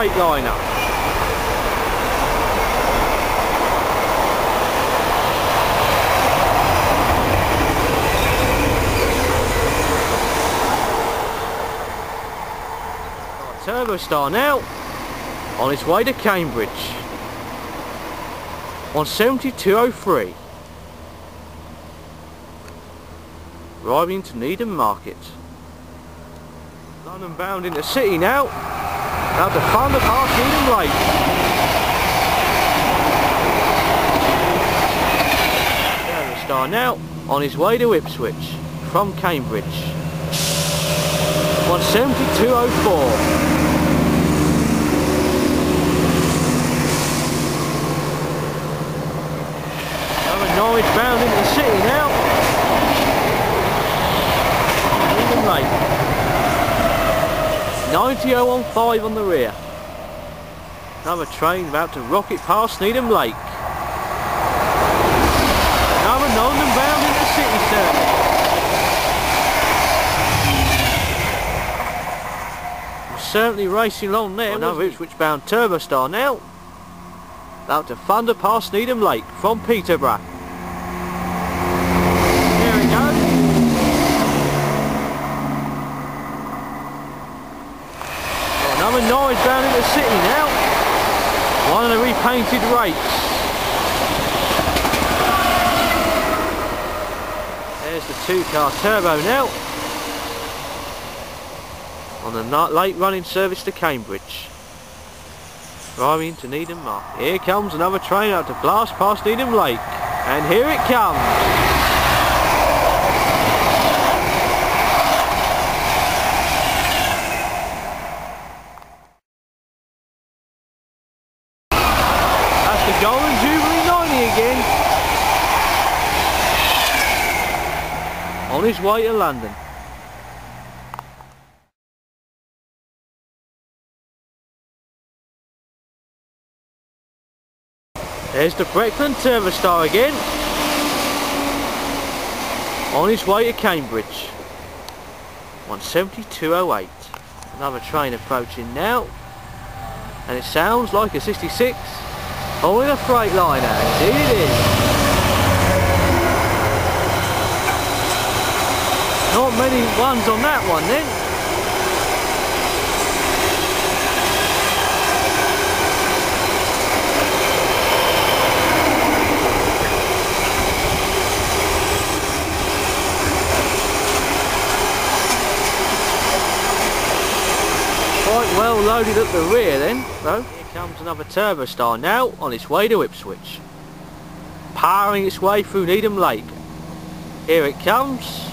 Freightliner. Turbo Star now on its way to Cambridge. 172.03. Arriving into Needham Market. London bound into city now. Out to Thunder past Needham Lake. Turbo Star now on his way to Ipswich from Cambridge. 172.04. Norwich bound into the city now. Needham Lake. 90.015 on the rear. Another train about to rocket past Needham Lake. Another London bound into the city service. We're certainly racing along there. Another Ipswich bound Turbo Star now. About to thunder past Needham Lake from Peterborough. Another Norwich bound into the city now. One of the repainted rakes. There's the two-car turbo now. On the late running service to Cambridge. Driving into Needham Market. Here comes another train out to blast past Needham Lake. And here it comes. Golden Jubilee 90 again. On his way to London. There's the Brecks Turbo Star again. On his way to Cambridge. 172.08. Another train approaching now. And it sounds like a 66. Hauling a Freightliner, indeed it is. Not many ones on that one then. Quite well loaded at the rear then, though. Comes another Turbo Star now on its way to Ipswich, powering its way through Needham Lake. Here it comes.